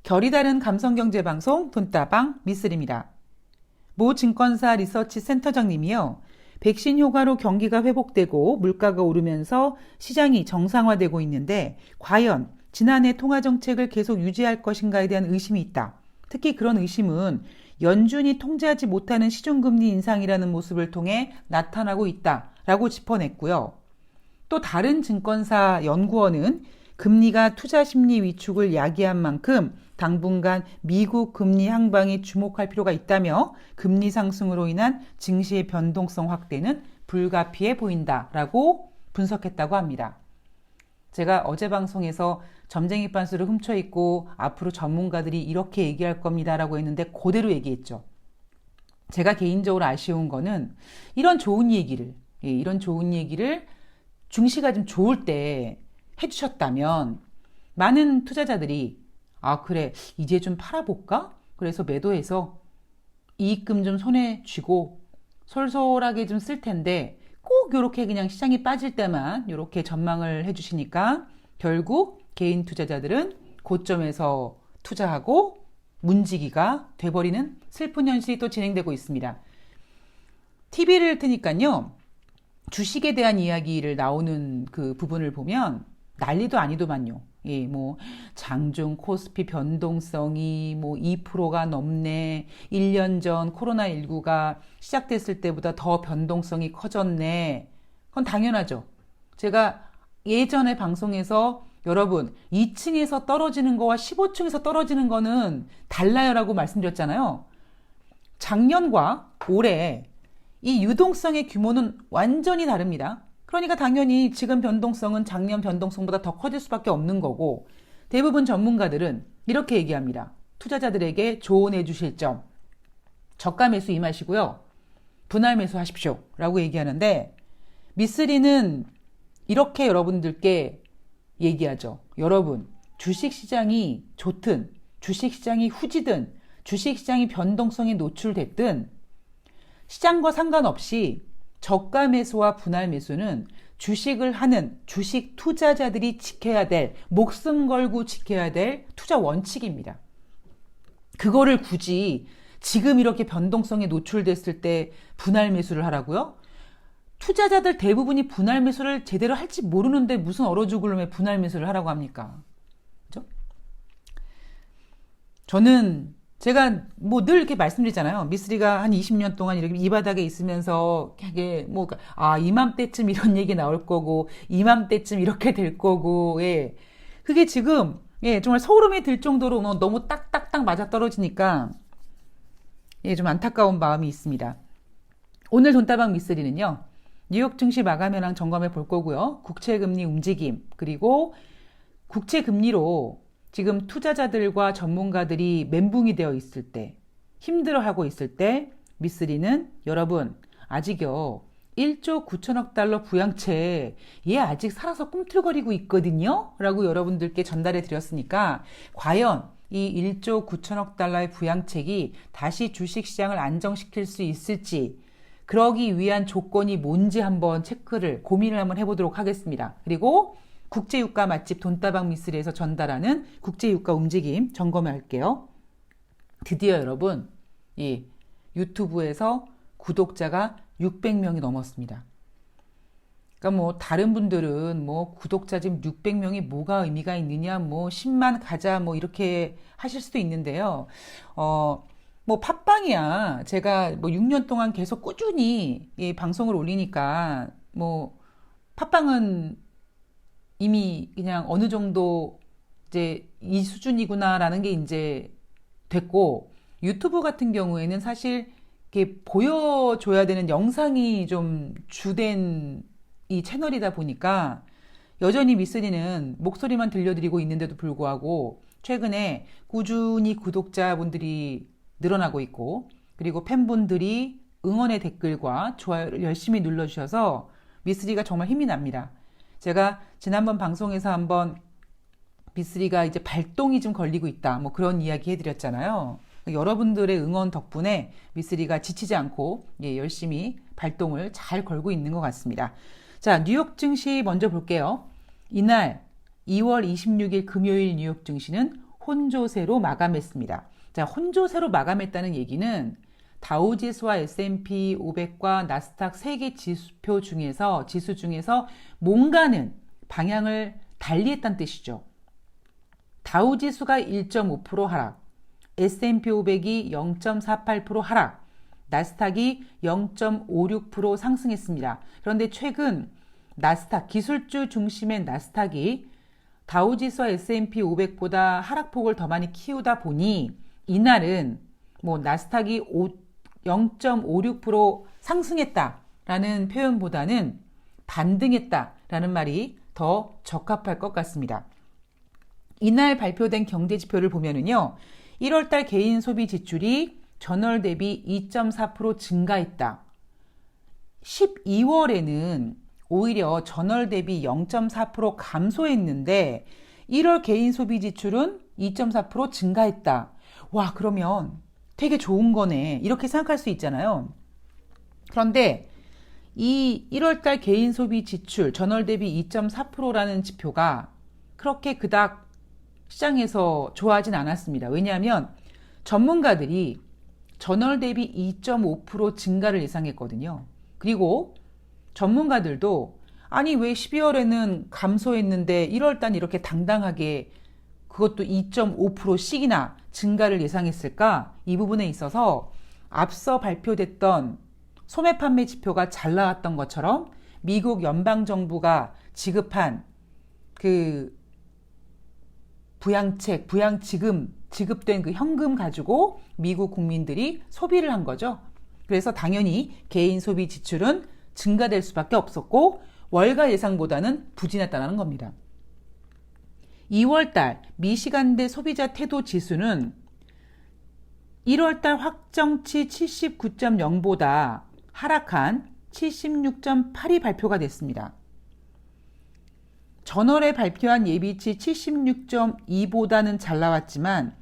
결이 다른 감성경제방송 돈다방 미쓰리입니다. 모 증권사 리서치 센터장님이요. 백신 효과로 경기가 회복되고 물가가 오르면서 시장이 정상화되고 있는데 과연 지난해 통화정책을 계속 유지할 것인가에 대한 의심이 있다. 특히 그런 의심은 연준이 통제하지 못하는 시중금리 인상이라는 모습을 통해 나타나고 있다라고 짚어냈고요. 또 다른 증권사 연구원은 금리가 투자 심리 위축을 야기한 만큼 당분간 미국 금리 향방에 주목할 필요가 있다며 금리 상승으로 인한 증시의 변동성 확대는 불가피해 보인다라고 분석했다고 합니다. 제가 어제 방송에서 점쟁이 빤스를 훔쳐입고 앞으로 전문가들이 이렇게 얘기할 겁니다라고 했는데 그대로 얘기했죠. 제가 개인적으로 아쉬운 거는 이런 좋은 얘기를 증시가 좀 좋을 때 해주셨다면 많은 투자자들이 그래 이제 좀 팔아볼까? 그래서 매도해서 이익금 좀 손에 쥐고 솔솔하게 좀 쓸 텐데 꼭 이렇게 그냥 시장이 빠질 때만 이렇게 전망을 해주시니까 결국 개인 투자자들은 고점에서 투자하고 문지기가 돼버리는 슬픈 현실이 또 진행되고 있습니다. TV를 트니까요. 주식에 대한 이야기를 나오는 그 부분을 보면 난리도 아니더만요. 장중 코스피 변동성이 2%가 넘네. 1년 전 코로나19가 시작됐을 때보다 더 변동성이 커졌네. 그건 당연하죠. 제가 예전에 방송에서 여러분 2층에서 떨어지는 거와 15층에서 떨어지는 거는 달라요라고 말씀드렸잖아요. 작년과 올해 이 유동성의 규모는 완전히 다릅니다. 그러니까 당연히 지금 변동성은 작년 변동성보다 더 커질 수밖에 없는 거고 대부분 전문가들은 이렇게 얘기합니다. 투자자들에게 조언해 주실 점. 저가 매수 임하시고요. 분할 매수 하십시오. 라고 얘기하는데 미쓰리는 이렇게 여러분들께 얘기하죠. 여러분, 주식시장이 좋든 주식시장이 후지든 주식시장이 변동성에 노출됐든 시장과 상관없이 저가 매수와 분할 매수는 주식을 하는 주식 투자자들이 지켜야 될, 목숨 걸고 지켜야 될 투자 원칙입니다. 그거를 굳이 지금 이렇게 변동성에 노출됐을 때 분할 매수를 하라고요? 투자자들 대부분이 분할 매수를 제대로 할지 모르는데 무슨 얼어 죽을 놈의 분할 매수를 하라고 합니까? 그죠? 저는 제가 늘 이렇게 말씀드리잖아요. 미쓰리가 한 20년 동안 이렇게 이 바닥에 있으면서 이게 이맘때쯤 이런 얘기 나올 거고 이맘때쯤 이렇게 될 거고 그게 지금 정말 소름이 들 정도로 너무 딱딱딱 맞아떨어지니까 좀 안타까운 마음이 있습니다. 오늘 돈다방 미쓰리는요. 뉴욕 증시 마감 현황 점검해 볼 거고요. 국채금리 움직임 그리고 국채금리로 지금 투자자들과 전문가들이 멘붕이 되어 있을 때, 힘들어하고 있을 때 미쓰리는 여러분 아직요 1조 9천억 달러 부양채 얘 아직 살아서 꿈틀거리고 있거든요 라고 여러분들께 전달해 드렸으니까 과연 이 1조 9천억 달러의 부양책이 다시 주식시장을 안정시킬 수 있을지 그러기 위한 조건이 뭔지 한번 고민을 한번 해보도록 하겠습니다. 그리고 국제유가 맛집 돈다방 미쓰리에서 전달하는 국제유가 움직임 점검해 할게요. 드디어 여러분 유튜브에서 구독자가 600명이 넘었습니다. 그러니까 다른 분들은 구독자 지금 600명이 뭐가 의미가 있느냐 10만 가자 이렇게 하실 수도 있는데요. 팟빵이야. 제가 6년 동안 계속 꾸준히 방송을 올리니까 팟빵은 이미 그냥 어느 정도 이제 이 수준이구나라는 게 이제 됐고 유튜브 같은 경우에는 사실 이렇게 보여줘야 되는 영상이 좀 주된 이 채널이다 보니까 여전히 미쓰리는 목소리만 들려드리고 있는데도 불구하고 최근에 꾸준히 구독자분들이 늘어나고 있고 그리고 팬분들이 응원의 댓글과 좋아요를 열심히 눌러주셔서 미쓰리가 정말 힘이 납니다. 제가 지난번 방송에서 한번 미쓰리가 이제 발동이 좀 걸리고 있다 그런 이야기 해드렸잖아요. 여러분들의 응원 덕분에 미쓰리가 지치지 않고 열심히 발동을 잘 걸고 있는 것 같습니다. 자, 뉴욕 증시 먼저 볼게요. 이날 2월 26일 금요일 뉴욕 증시는 혼조세로 마감했습니다. 자, 혼조세로 마감했다는 얘기는 다우지수와 S&P 500과 나스닥 3개 지수 중에서 뭔가는 방향을 달리했다는 뜻이죠. 다우지수가 1.5% 하락, S&P 500이 0.48% 하락, 나스닥이 0.56% 상승했습니다. 그런데 최근 나스닥, 기술주 중심의 나스닥이 다우지수와 S&P 500보다 하락폭을 더 많이 키우다 보니 이날은 나스닥이 0.56% 상승했다라는 표현보다는 반등했다라는 말이 더 적합할 것 같습니다. 이날 발표된 경제지표를 보면은요, 1월달 개인 소비 지출이 전월 대비 2.4% 증가했다. 12월에는 오히려 전월 대비 0.4% 감소했는데 1월 개인 소비 지출은 2.4% 증가했다. 와, 그러면 되게 좋은 거네. 이렇게 생각할 수 있잖아요. 그런데 이 1월달 개인 소비 지출 전월 대비 2.4%라는 지표가 그렇게 그닥 시장에서 좋아하진 않았습니다. 왜냐하면 전문가들이 전월 대비 2.5% 증가를 예상했거든요. 그리고 전문가들도 아니 왜 12월에는 감소했는데 1월달 이렇게 당당하게 그것도 2.5%씩이나 증가를 예상했을까? 이 부분에 있어서 앞서 발표됐던 소매 판매 지표가 잘 나왔던 것처럼 미국 연방정부가 지급한 그 지급된 그 현금 가지고 미국 국민들이 소비를 한 거죠. 그래서 당연히 개인 소비 지출은 증가될 수밖에 없었고 월가 예상보다는 부진했다는 겁니다. 2월달 미시간대 소비자 태도 지수는 1월달 확정치 79.0보다 하락한 76.8이 발표가 됐습니다. 전월에 발표한 예비치 76.2보다는 잘 나왔지만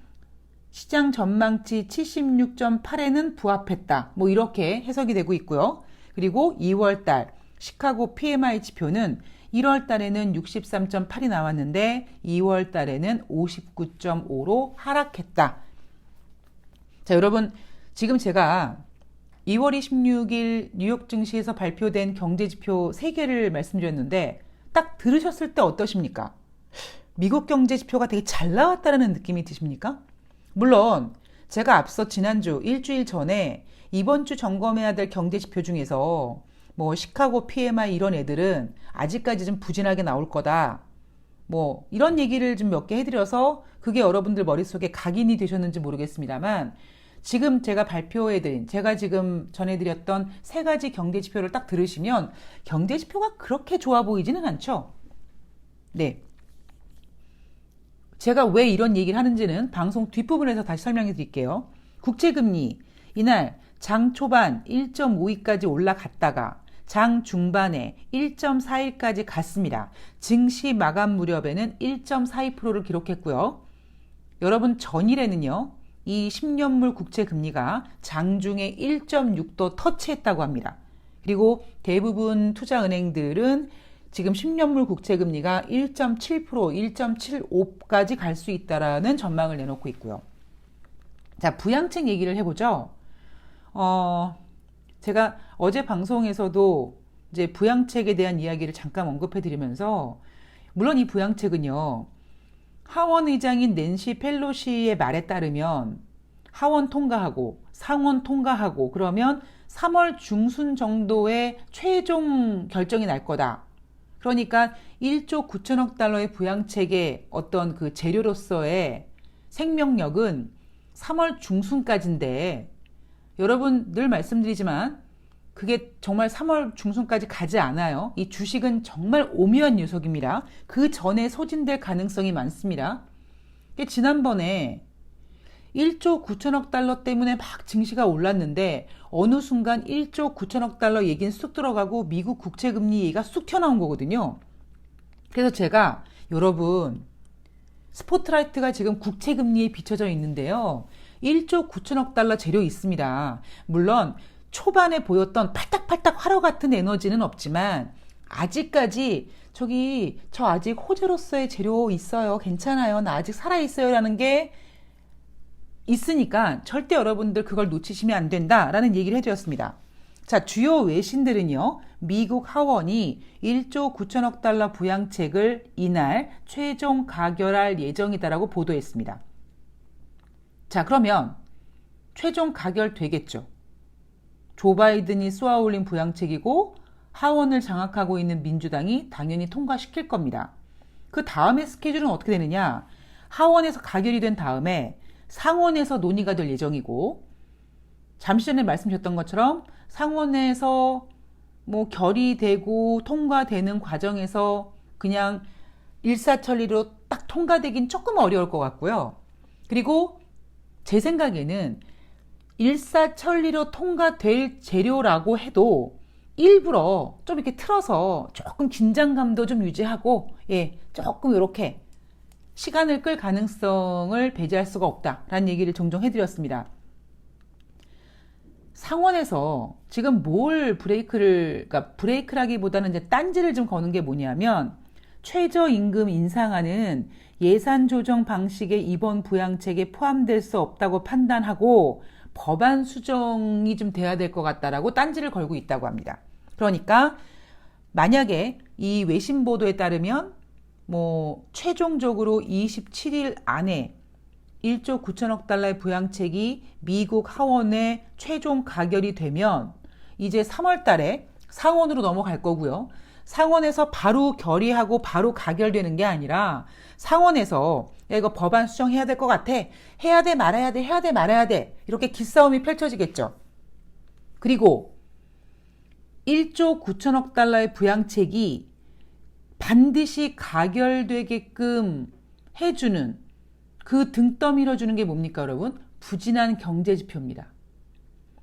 시장 전망치 76.8에는 부합했다. 이렇게 해석이 되고 있고요. 그리고 2월달 시카고 PMI 지표는 1월달에는 63.8이 나왔는데 2월달에는 59.5로 하락했다. 자, 여러분, 지금 제가 2월 26일 뉴욕 증시에서 발표된 경제지표 3개를 말씀드렸는데 딱 들으셨을 때 어떠십니까? 미국 경제지표가 되게 잘 나왔다는 느낌이 드십니까? 물론 제가 앞서 지난주 일주일 전에 이번 주 점검해야 될 경제지표 중에서 시카고 PMI 이런 애들은 아직까지 좀 부진하게 나올 거다. 이런 얘기를 좀 몇 개 해드려서 그게 여러분들 머릿속에 각인이 되셨는지 모르겠습니다만 지금 제가 제가 지금 전해드렸던 3가지 경제지표를 딱 들으시면 경제지표가 그렇게 좋아 보이지는 않죠. 네. 제가 왜 이런 얘기를 하는지는 방송 뒷부분에서 다시 설명해 드릴게요. 국채금리, 이날 장 초반 1.52까지 올라갔다가 장 중반에 1.41까지 갔습니다. 증시 마감 무렵에는 1.42%를 기록했고요. 여러분 전일에는요. 이 10년물 국채 금리가 장중에 1.6도 터치했다고 합니다. 그리고 대부분 투자은행들은 지금 10년물 국채 금리가 1.7%, 1.75까지 갈 수 있다라는 전망을 내놓고 있고요. 자, 부양책 얘기를 해보죠. 제가 어제 방송에서도 이제 부양책에 대한 이야기를 잠깐 언급해드리면서 물론 이 부양책은요. 하원 의장인 낸시 펠로시의 말에 따르면 하원 통과하고 상원 통과하고 그러면 3월 중순 정도에 최종 결정이 날 거다. 그러니까 1조 9천억 달러의 부양책의 어떤 그 재료로서의 생명력은 3월 중순까지인데 여러분 늘 말씀드리지만 그게 정말 3월 중순까지 가지 않아요. 이 주식은 정말 오묘한 녀석입니다. 그 전에 소진될 가능성이 많습니다. 지난번에 1조 9천억 달러 때문에 막 증시가 올랐는데 어느 순간 1조 9천억 달러 얘기는 쑥 들어가고 미국 국채금리 얘기가 쑥 튀어나온 거거든요. 그래서 제가 여러분 스포트라이트가 지금 국채금리에 비춰져 있는데요. 1조 9천억 달러 재료 있습니다. 물론 초반에 보였던 팔딱팔딱 화로 같은 에너지는 없지만 아직까지 저 아직 호재로서의 재료 있어요. 괜찮아요. 나 아직 살아있어요. 라는 게 있으니까 절대 여러분들 그걸 놓치시면 안 된다라는 얘기를 해드렸습니다. 자, 주요 외신들은요, 미국 하원이 1조 9천억 달러 부양책을 이날 최종 가결할 예정이다라고 보도했습니다. 자, 그러면 최종 가결되겠죠. 조 바이든이 쏘아올린 부양책이고 하원을 장악하고 있는 민주당이 당연히 통과시킬 겁니다. 그 다음의 스케줄은 어떻게 되느냐? 하원에서 가결이 된 다음에 상원에서 논의가 될 예정이고, 잠시 전에 말씀드렸던 것처럼 상원에서 뭐 결의되고 통과되는 과정에서 그냥 일사천리로 딱 통과되긴 조금 어려울 것 같고요. 그리고 제 생각에는 일사천리로 통과될 재료라고 해도 일부러 좀 이렇게 틀어서 조금 긴장감도 좀 유지하고, 조금 이렇게 시간을 끌 가능성을 배제할 수가 없다라는 얘기를 종종 해드렸습니다. 상원에서 지금 그러니까 브레이크라기보다는 이제 딴지를 좀 거는 게 뭐냐면, 최저임금 인상안은 예산 조정 방식의 이번 부양책에 포함될 수 없다고 판단하고 법안 수정이 좀 돼야 될 것 같다라고 딴지를 걸고 있다고 합니다. 그러니까 만약에 이 외신 보도에 따르면 최종적으로 27일 안에 1조 9천억 달러의 부양책이 미국 하원에 최종 가결이 되면 이제 3월 달에 상원으로 넘어갈 거고요. 상원에서 바로 결의하고 바로 가결되는 게 아니라 상원에서 야, 이거 법안 수정해야 될 것 같아. 해야 돼 말아야 돼. 해야 돼 말아야 돼. 이렇게 기싸움이 펼쳐지겠죠. 그리고 1조 9천억 달러의 부양책이 반드시 가결되게끔 해주는, 그 등 떠밀어주는 게 뭡니까 여러분? 부진한 경제지표입니다.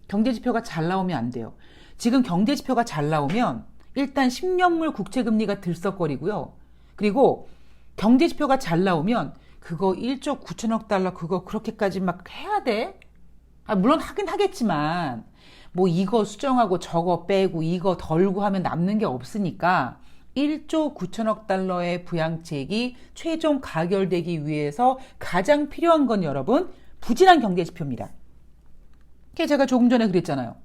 경제지표가 잘 나오면 안 돼요. 지금 경제지표가 잘 나오면 일단 10년물 국채금리가 들썩거리고요. 그리고 경제지표가 잘 나오면 그거 1조 9천억 달러 그거 그렇게까지 막 해야 돼? 물론 하긴 하겠지만 이거 수정하고 저거 빼고 이거 덜고 하면 남는 게 없으니까 1조 9천억 달러의 부양책이 최종 가결되기 위해서 가장 필요한 건 여러분 부진한 경제지표입니다. 제가 조금 전에 그랬잖아요.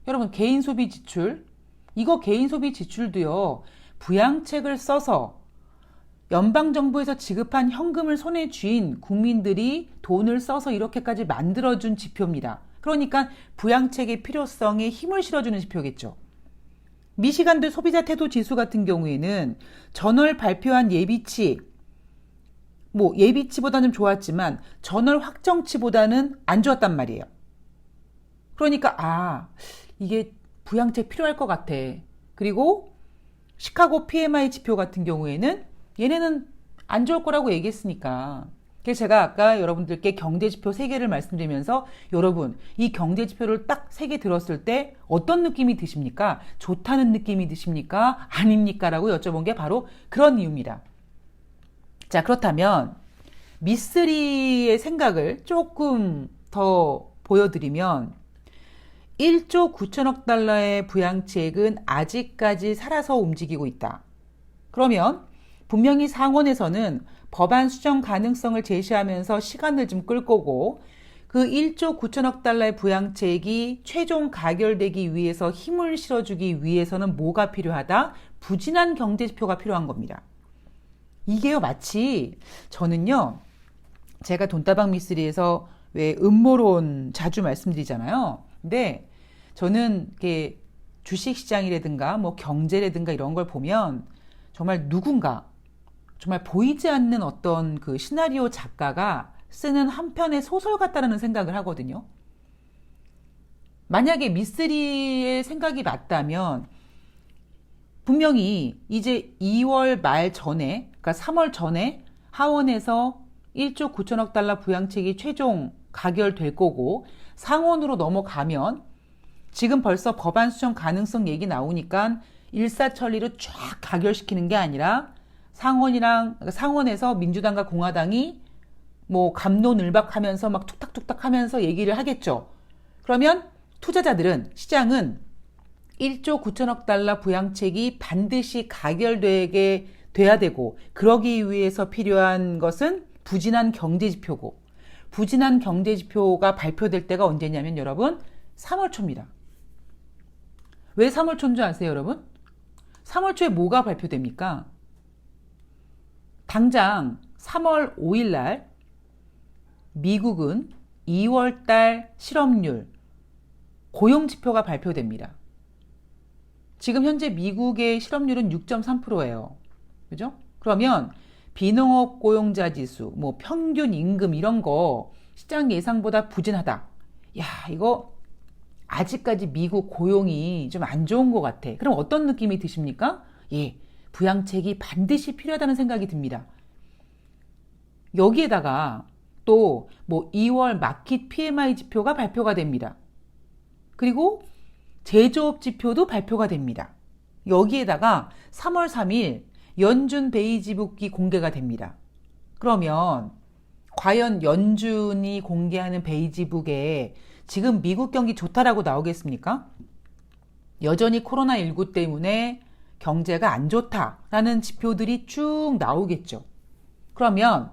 여러분 개인 소비 지출, 이거 개인 소비 지출도요, 부양책을 써서 연방정부에서 지급한 현금을 손에 쥔 국민들이 돈을 써서 이렇게까지 만들어준 지표입니다. 그러니까 부양책의 필요성에 힘을 실어주는 지표겠죠. 미시간대 소비자 태도 지수 같은 경우에는 전월 발표한 예비치, 예비치보다는 좋았지만 전월 확정치보다는 안 좋았단 말이에요. 그러니까 이게 부양책 필요할 것 같아. 그리고 시카고 PMI 지표 같은 경우에는 얘네는 안 좋을 거라고 얘기했으니까. 그래서 제가 아까 여러분들께 경제지표 3개를 말씀드리면서 여러분 이 경제지표를 딱 3개 들었을 때 어떤 느낌이 드십니까? 좋다는 느낌이 드십니까? 아닙니까? 라고 여쭤본 게 바로 그런 이유입니다. 자, 그렇다면 미쓰리의 생각을 조금 더 보여드리면 1조 9천억 달러의 부양책은 아직까지 살아서 움직이고 있다. 그러면 분명히 상원에서는 법안 수정 가능성을 제시하면서 시간을 좀 끌 거고, 그 1조 9천억 달러의 부양책이 최종 가결되기 위해서 힘을 실어주기 위해서는 뭐가 필요하다? 부진한 경제지표가 필요한 겁니다. 이게요, 마치 저는요, 제가 돈다방 미쓰리에서 왜 음모론 자주 말씀드리잖아요. 근데 저는 이렇게 주식시장이라든가 경제라든가 이런 걸 보면 정말 누군가 정말 보이지 않는 어떤 그 시나리오 작가가 쓰는 한 편의 소설 같다는 생각을 하거든요. 만약에 미쓰리의 생각이 맞다면 분명히 이제 2월 말 전에, 그러니까 3월 전에 하원에서 1조 9천억 달러 부양책이 최종 가결될 거고 상원으로 넘어가면 지금 벌써 법안 수정 가능성 얘기 나오니까 일사천리로 쫙 가결시키는 게 아니라 상원에서 민주당과 공화당이 갑론을박하면서 막 툭탁툭탁 하면서 얘기를 하겠죠. 그러면 투자자들은, 시장은 1조 9천억 달러 부양책이 반드시 가결되게 돼야 되고, 그러기 위해서 필요한 것은 부진한 경제지표고, 부진한 경제지표가 발표될 때가 언제냐면 여러분 3월 초입니다. 왜 3월 초인 줄 아세요, 여러분? 3월 초에 뭐가 발표됩니까? 당장 3월 5일 날 미국은 2월 달 실업률, 고용지표가 발표됩니다. 지금 현재 미국의 실업률은 6.3%예요. 그죠? 그러면 비농업 고용자 지수, 뭐 평균 임금 이런 거 시장 예상보다 부진하다. 야, 이거 아직까지 미국 고용이 좀 안 좋은 것 같아. 그럼 어떤 느낌이 드십니까? 예, 부양책이 반드시 필요하다는 생각이 듭니다. 여기에다가 또 뭐 2월 마켓 PMI 지표가 발표가 됩니다. 그리고 제조업 지표도 발표가 됩니다. 여기에다가 3월 3일 연준 베이지북이 공개가 됩니다. 그러면 과연 연준이 공개하는 베이지북에 지금 미국 경기 좋다라고 나오겠습니까? 여전히 코로나19 때문에 경제가 안 좋다라는 지표들이 쭉 나오겠죠. 그러면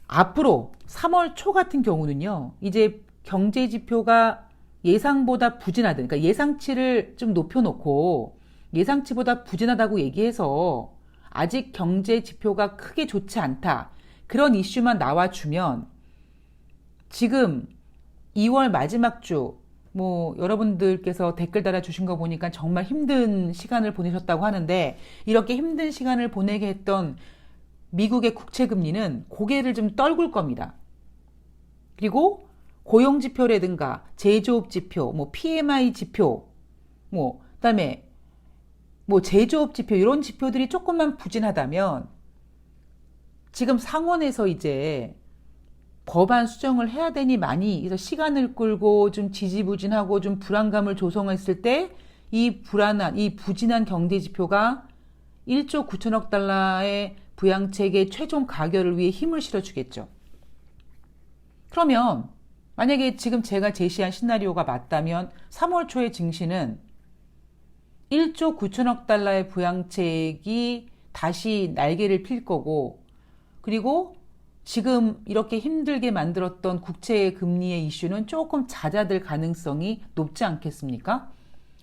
앞으로 3월 초 같은 경우는요, 이제 경제 지표가 예상보다 부진하다, 그러니까 예상치를 좀 높여놓고 예상치보다 부진하다고 얘기해서 아직 경제 지표가 크게 좋지 않다, 그런 이슈만 나와주면 지금 2월 마지막 주, 뭐 여러분들께서 댓글 달아주신 거 보니까 정말 힘든 시간을 보내셨다고 하는데, 이렇게 힘든 시간을 보내게 했던 미국의 국채금리는 고개를 좀 떨굴 겁니다. 그리고 고용지표라든가 제조업지표, 뭐 PMI 지표, 뭐 그다음에 뭐 제조업지표 이런 지표들이 조금만 부진하다면 지금 상원에서 이제 법안 수정을 해야 되니 많이 그래서 시간을 끌고 좀 지지부진하고 좀 불안감을 조성했을 때 이 불안한, 이 부진한 경제지표가 1조 9천억 달러의 부양책의 최종 가결을 위해 힘을 실어주겠죠. 그러면 만약에 지금 제가 제시한 시나리오가 맞다면 3월 초의 증시는 1조 9천억 달러의 부양책이 다시 날개를 필 거고, 그리고 지금 이렇게 힘들게 만들었던 국채 금리의 이슈는 조금 잦아들 가능성이 높지 않겠습니까?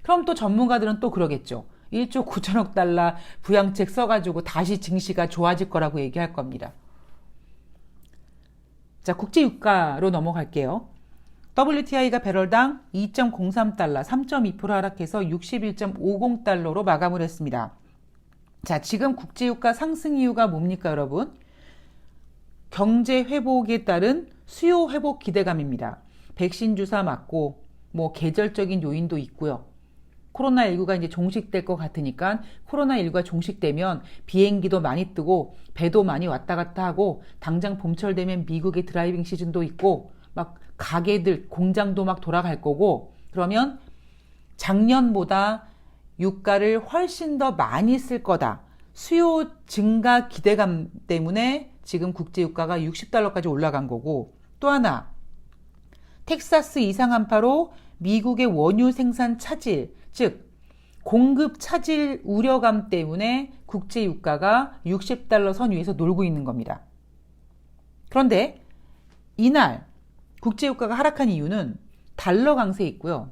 그럼 또 전문가들은 또 그러겠죠. 1조 9천억 달러 부양책 써가지고 다시 증시가 좋아질 거라고 얘기할 겁니다. 자, 국제유가로 넘어갈게요. WTI가 배럴당 2.03달러, 3.2% 하락해서 61.50달러로 마감을 했습니다. 자, 지금 국제유가 상승 이유가 뭡니까, 여러분? 경제 회복에 따른 수요 회복 기대감입니다. 백신 주사 맞고 뭐 계절적인 요인도 있고요. 코로나19가 이제 종식될 것 같으니까 코로나19가 종식되면 비행기도 많이 뜨고 배도 많이 왔다 갔다 하고, 당장 봄철 되면 미국의 드라이빙 시즌도 있고 막 가게들, 공장도 막 돌아갈 거고, 그러면 작년보다 유가를 훨씬 더 많이 쓸 거다. 수요 증가 기대감 때문에 지금 국제유가가 60달러까지 올라간 거고, 또 하나 텍사스 이상 한파로 미국의 원유 생산 차질, 즉 공급 차질 우려감 때문에 국제유가가 60달러 선 위에서 놀고 있는 겁니다. 그런데 이날 국제유가가 하락한 이유는 달러 강세에 있고요.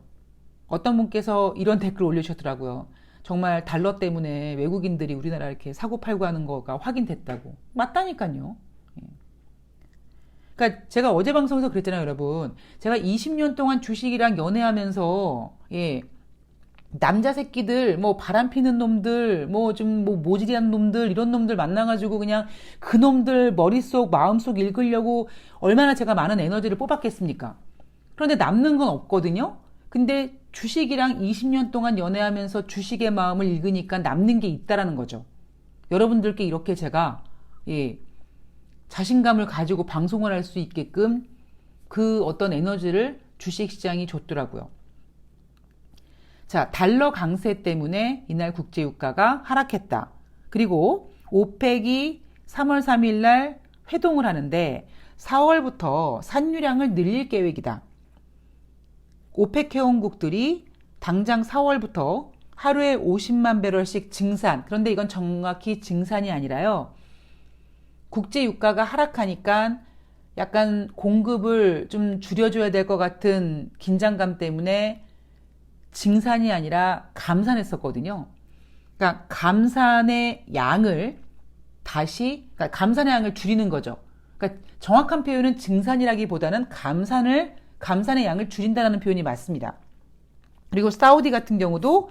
어떤 분께서 이런 댓글 올려주셨더라고요. 정말 달러 때문에 외국인들이 우리나라 이렇게 사고팔고 하는 거가 확인됐다고. 맞다니까요. 그러니까 제가 어제 방송에서 그랬잖아요, 여러분. 제가 20년 동안 주식이랑 연애하면서 남자 새끼들, 뭐 바람 피는 놈들, 뭐 좀 뭐 모질이한 놈들, 이런 놈들 만나가지고 그냥 그 놈들 머릿속, 마음속 읽으려고 얼마나 제가 많은 에너지를 뽑았겠습니까? 그런데 남는 건 없거든요? 근데 주식이랑 20년 동안 연애하면서 주식의 마음을 읽으니까 남는 게 있다라는 거죠. 여러분들께 이렇게 제가, 자신감을 가지고 방송을 할 수 있게끔 그 어떤 에너지를 주식시장이 줬더라고요. 자, 달러 강세 때문에 이날 국제유가가 하락했다. 그리고 오펙이 3월 3일 날 회동을 하는데 4월부터 산유량을 늘릴 계획이다. 오펙 회원국들이 당장 4월부터 하루에 50만 배럴씩 증산. 그런데 이건 정확히 증산이 아니라요. 국제 유가가 하락하니까 약간 공급을 좀 줄여줘야 될 것 같은 긴장감 때문에 증산이 아니라 감산했었거든요. 그러니까 감산의 양을 그러니까 감산의 양을 줄이는 거죠. 그러니까 정확한 표현은 증산이라기보다는 감산의 양을 줄인다는 표현이 맞습니다. 그리고 사우디 같은 경우도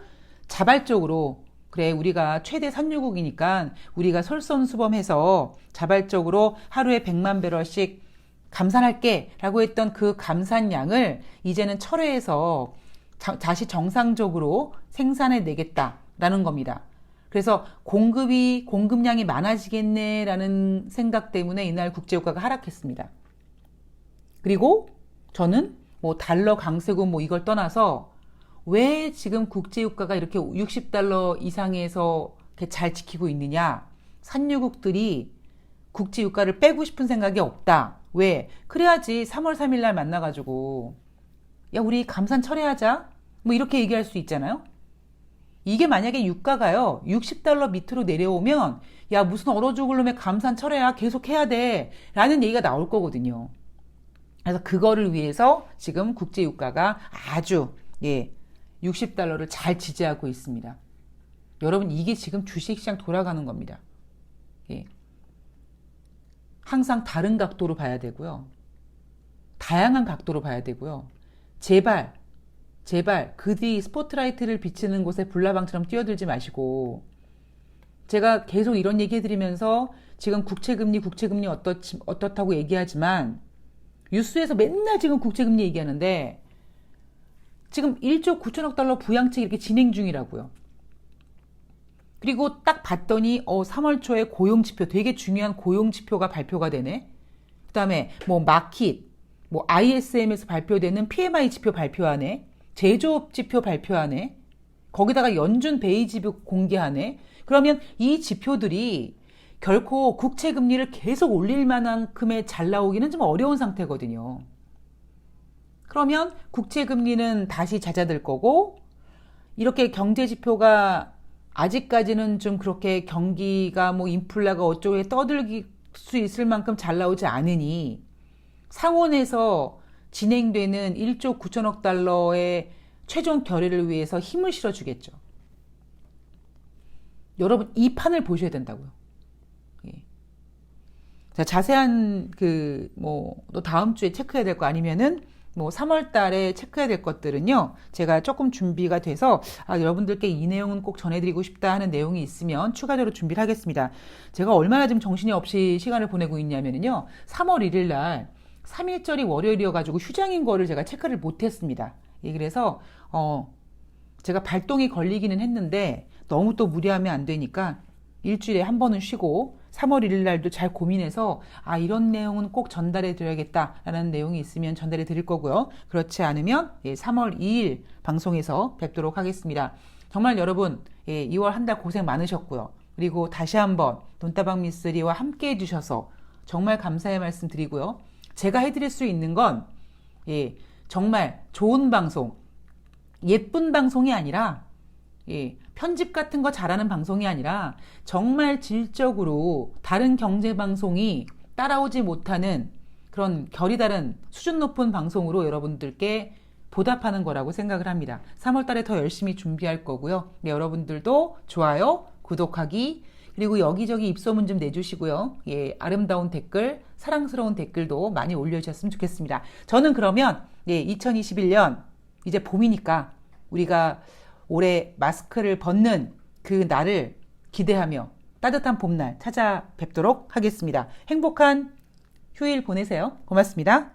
자발적으로 그래 우리가 최대 산유국이니까 우리가 솔선수범해서 자발적으로 하루에 100만 배럴씩 감산할게 라고 했던 그 감산량을 이제는 철회해서 다시 정상적으로 생산해 내겠다라는 겁니다. 그래서 공급량이 많아지겠네라는 생각 때문에 이날 국제유가가 하락했습니다. 그리고 저는 뭐 달러 강세고 뭐 이걸 떠나서 왜 지금 국제유가가 이렇게 60달러 이상에서 이렇게 잘 지키고 있느냐? 산유국들이 국제유가를 빼고 싶은 생각이 없다. 왜? 그래야지 3월 3일 날 만나가지고 야 우리 감산 철회하자. 뭐 이렇게 얘기할 수 있잖아요. 이게 만약에 유가가요 60달러 밑으로 내려오면 야 무슨 얼어 죽을 놈의 감산 철회야 계속 해야 돼 라는 얘기가 나올 거거든요. 그래서 그거를 위해서 지금 국제유가가 아주 60달러를 잘 지지하고 있습니다. 여러분 이게 지금 주식시장 돌아가는 겁니다. 항상 다른 각도로 봐야 되고요. 다양한 각도로 봐야 되고요. 제발 그 뒤 스포트라이트를 비치는 곳에 불나방처럼 뛰어들지 마시고 제가 계속 이런 얘기 해드리면서 지금 국채금리 어떻다고 얘기하지만 뉴스에서 맨날 지금 국채금리 얘기하는데 지금 1조 9천억 달러 부양책이 이렇게 진행 중이라고요. 그리고 딱 봤더니 3월 초에 고용지표 되게 중요한 고용지표가 발표가 되네. 그 다음에 뭐 마킷 뭐 ISM에서 발표되는 PMI 지표 발표하네. 제조업 지표 발표하네. 거기다가 연준 베이 지표 공개하네. 그러면 이 지표들이 결코 국채금리를 계속 올릴 만큼의 잘 나오기는 좀 어려운 상태거든요. 그러면 국채금리는 다시 잦아들 거고 이렇게 경제지표가 아직까지는 좀 그렇게 경기가 뭐 인플레가 어쩌고 떠들길 수 있을 만큼 잘 나오지 않으니 상원에서 진행되는 1조 9천억 달러의 최종 결의를 위해서 힘을 실어주겠죠. 여러분 이 판을 보셔야 된다고요. 자, 자세한 또 다음 주에 체크해야 될 거 아니면은 뭐 3월 달에 체크해야 될 것들은요. 제가 조금 준비가 돼서 여러분들께 이 내용은 꼭 전해드리고 싶다 하는 내용이 있으면 추가적으로 준비를 하겠습니다. 제가 얼마나 지금 정신이 없이 시간을 보내고 있냐면요. 3월 1일 날 3일절이 월요일이어가지고 휴장인 거를 제가 체크를 못했습니다. 그래서 제가 발동이 걸리기는 했는데 너무 또 무리하면 안 되니까 일주일에 한 번은 쉬고 3월 1일 날도 잘 고민해서 이런 내용은 꼭 전달해 드려야겠다라는 내용이 있으면 전달해 드릴 거고요. 그렇지 않으면 3월 2일 방송에서 뵙도록 하겠습니다. 정말 여러분 2월 한 달 고생 많으셨고요. 그리고 다시 한번 돈다방 미쓰리와 함께 해주셔서 정말 감사의 말씀 드리고요. 제가 해드릴 수 있는 건 정말 좋은 방송, 예쁜 방송이 아니라 편집 같은 거 잘하는 방송이 아니라 정말 질적으로 다른 경제방송이 따라오지 못하는 그런 결이 다른 수준 높은 방송으로 여러분들께 보답하는 거라고 생각을 합니다. 3월 달에 더 열심히 준비할 거고요. 여러분들도 좋아요, 구독하기, 그리고 여기저기 입소문 좀 내주시고요. 아름다운 댓글, 사랑스러운 댓글도 많이 올려주셨으면 좋겠습니다. 저는 그러면 2021년 이제 봄이니까 우리가 올해 마스크를 벗는 그 날을 기대하며 따뜻한 봄날 찾아뵙도록 하겠습니다. 행복한 휴일 보내세요. 고맙습니다.